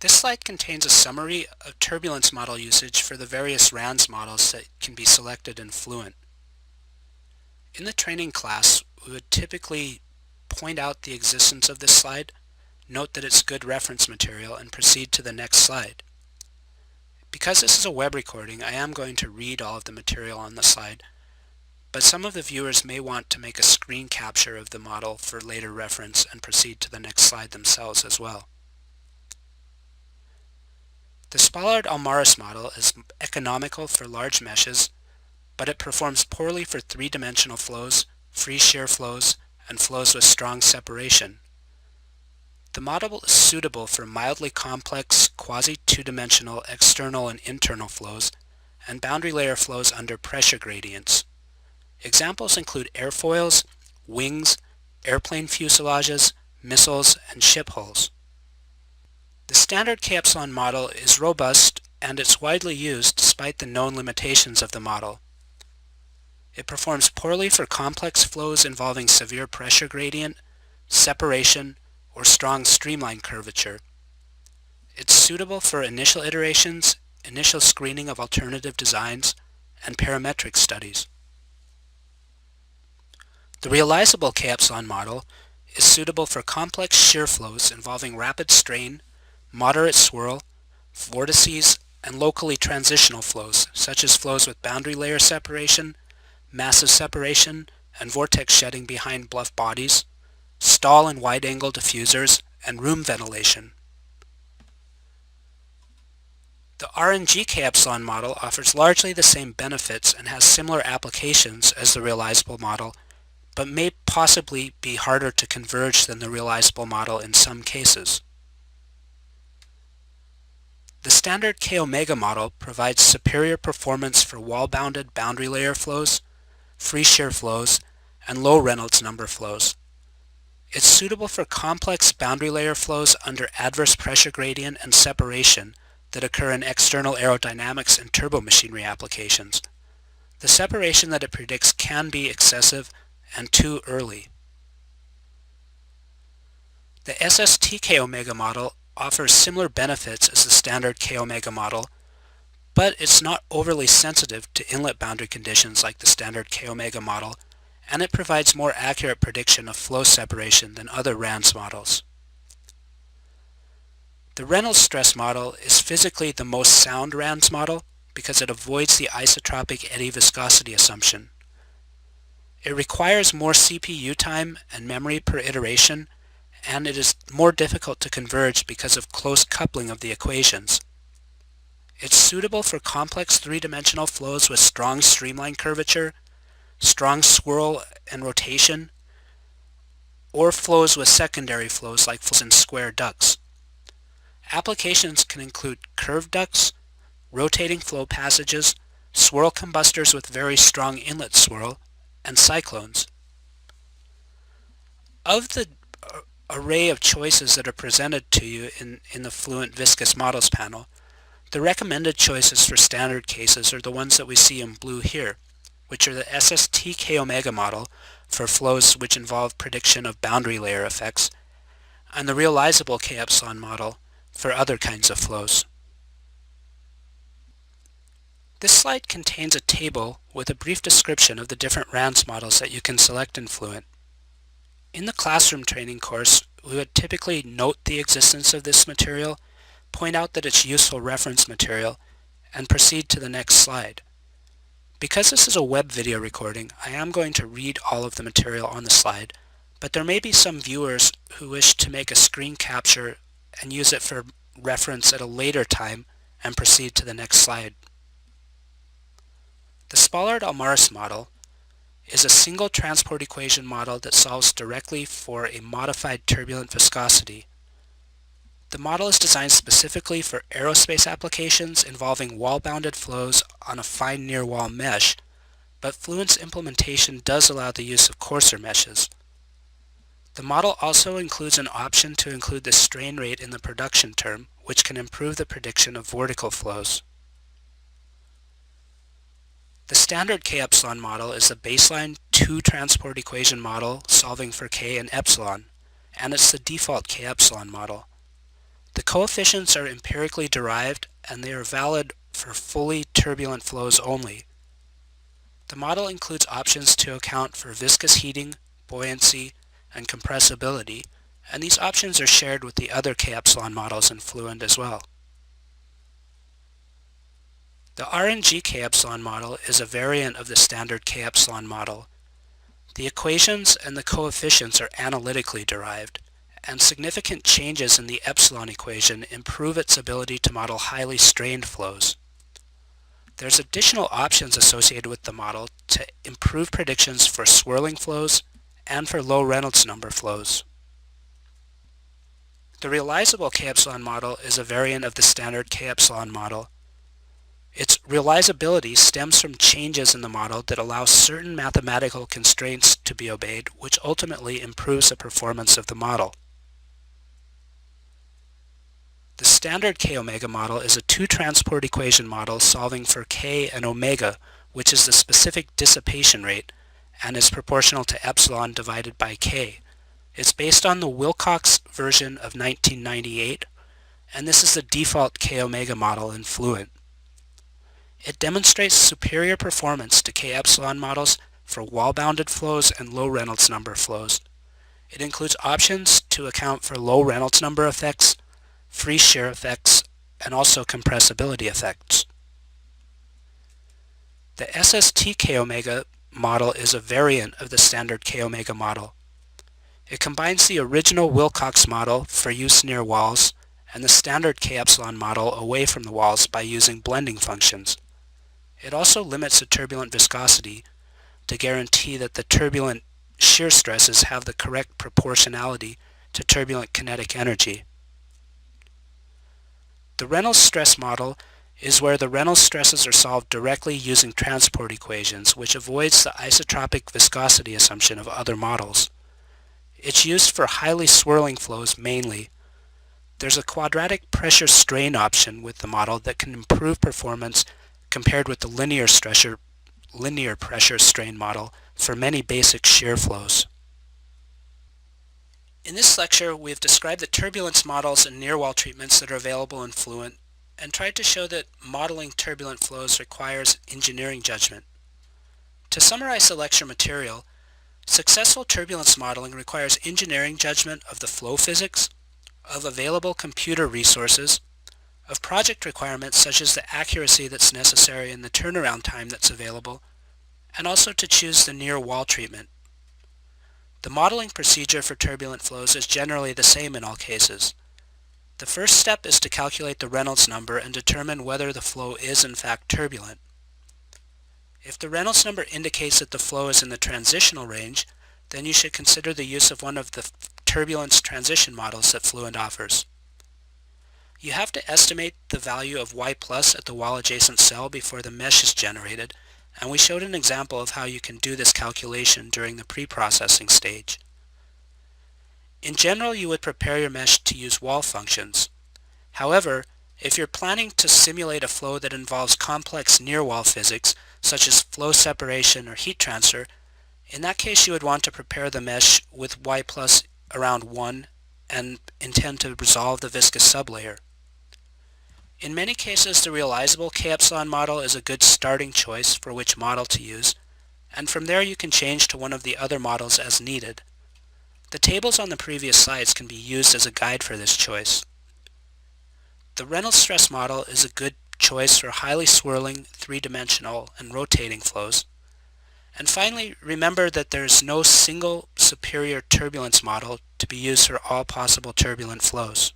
This slide contains a summary of turbulence model usage for the various RANS models that can be selected in Fluent. In the training class, we would typically point out the existence of this slide, note that it's good reference material, and proceed to the next slide. Because this is a web recording, I am going to read all of the material on the slide, but some of the viewers may want to make a screen capture of the model for later reference and proceed to the next slide themselves as well. The Spallard-Almaris model is economical for large meshes, but it performs poorly for three-dimensional flows, free shear flows, and flows with strong separation. The model is suitable for mildly complex quasi-two-dimensional external and internal flows and boundary layer flows under pressure gradients. Examples include airfoils, wings, airplane fuselages, missiles, and ship hulls. The standard K-epsilon model is robust and it's widely used despite the known limitations of the model. It performs poorly for complex flows involving severe pressure gradient, separation, or strong streamline curvature. It's suitable for initial iterations, initial screening of alternative designs, and parametric studies. The realizable K-epsilon model is suitable for complex shear flows involving rapid strain, moderate swirl, vortices, and locally transitional flows, such as flows with boundary layer separation, massive separation, and vortex shedding behind bluff bodies, stall and wide-angle diffusers, and room ventilation. The RNG K-epsilon model offers largely the same benefits and has similar applications as the realizable model, but may possibly be harder to converge than the realizable model in some cases. The standard K-omega model provides superior performance for wall-bounded boundary layer flows, free shear flows, and low Reynolds number flows. It's suitable for complex boundary layer flows under adverse pressure gradient and separation that occur in external aerodynamics and turbomachinery applications. The separation that it predicts can be excessive and too early. The SST K-omega model offers similar benefits as the standard K-omega model, but it's not overly sensitive to inlet boundary conditions like the standard K-omega model, and it provides more accurate prediction of flow separation than other RANS models. The Reynolds stress model is physically the most sound RANS model because it avoids the isotropic eddy viscosity assumption. It requires more CPU time and memory per iteration, and it is more difficult to converge because of close coupling of the equations. It's suitable for complex three-dimensional flows with strong streamline curvature, strong swirl and rotation, or flows with secondary flows like flows in square ducts. Applications can include curved ducts, rotating flow passages, swirl combustors with very strong inlet swirl, and cyclones. Of the array of choices that are presented to you in the Fluent Viscous Models panel, the recommended choices for standard cases are the ones that we see in blue here, which are the SST K-omega model for flows which involve prediction of boundary layer effects, and the realizable K-epsilon model for other kinds of flows. This slide contains a table with a brief description of the different RANS models that you can select in Fluent. In the classroom training course, we would typically note the existence of this material, point out that it's useful reference material, and proceed to the next slide. Because this is a web video recording, I am going to read all of the material on the slide, but there may be some viewers who wish to make a screen capture and use it for reference at a later time and proceed to the next slide. The Spallard-Almaris model is a single transport equation model that solves directly for a modified turbulent viscosity. The model is designed specifically for aerospace applications involving wall-bounded flows on a fine near-wall mesh, but Fluent's implementation does allow the use of coarser meshes. The model also includes an option to include the strain rate in the production term, which can improve the prediction of vortical flows. The standard K-epsilon model is the baseline two-transport equation model solving for K and epsilon, and it's the default K-epsilon model. The coefficients are empirically derived and they are valid for fully turbulent flows only. The model includes options to account for viscous heating, buoyancy, and compressibility, and these options are shared with the other K-epsilon models in Fluent as well. The RNG K-epsilon model is a variant of the standard K-epsilon model. The equations and the coefficients are analytically derived, and significant changes in the epsilon equation improve its ability to model highly strained flows. There's additional options associated with the model to improve predictions for swirling flows and for low Reynolds number flows. The realizable K-epsilon model is a variant of the standard K-epsilon model. Its realizability stems from changes in the model that allow certain mathematical constraints to be obeyed, which ultimately improves the performance of the model. The standard K-omega model is a two-transport equation model solving for K and omega, which is the specific dissipation rate, and is proportional to epsilon divided by K. It's based on the Wilcox version of 1998, and this is the default K-omega model in Fluent. It demonstrates superior performance to K-epsilon models for wall-bounded flows and low Reynolds number flows. It includes options to account for low Reynolds number effects, free shear effects, and also compressibility effects. The SST K-omega model is a variant of the standard K-omega model. It combines the original Wilcox model for use near walls and the standard K-epsilon model away from the walls by using blending functions. It also limits the turbulent viscosity to guarantee that the turbulent shear stresses have the correct proportionality to turbulent kinetic energy. The Reynolds stress model is where the Reynolds stresses are solved directly using transport equations, which avoids the isotropic viscosity assumption of other models. It's used for highly swirling flows mainly. There's a quadratic pressure strain option with the model that can improve performance compared with the linear pressure strain model for many basic shear flows. In this lecture, we have described the turbulence models and near-wall treatments that are available in Fluent and tried to show that modeling turbulent flows requires engineering judgment. To summarize the lecture material, successful turbulence modeling requires engineering judgment of the flow physics, of available computer resources, of project requirements such as the accuracy that's necessary and the turnaround time that's available, and also to choose the near-wall treatment. The modeling procedure for turbulent flows is generally the same in all cases. The first step is to calculate the Reynolds number and determine whether the flow is in fact turbulent. If the Reynolds number indicates that the flow is in the transitional range, then you should consider the use of one of the turbulence transition models that Fluent offers. You have to estimate the value of y plus at the wall adjacent cell before the mesh is generated, and we showed an example of how you can do this calculation during the pre-processing stage. In general, you would prepare your mesh to use wall functions. However, if you're planning to simulate a flow that involves complex near-wall physics, such as flow separation or heat transfer, in that case you would want to prepare the mesh with y plus around 1 and intend to resolve the viscous sublayer. In many cases, the realizable K-epsilon model is a good starting choice for which model to use, and from there you can change to one of the other models as needed. The tables on the previous slides can be used as a guide for this choice. The Reynolds stress model is a good choice for highly swirling, three-dimensional, and rotating flows. And finally, remember that there is no single superior turbulence model to be used for all possible turbulent flows.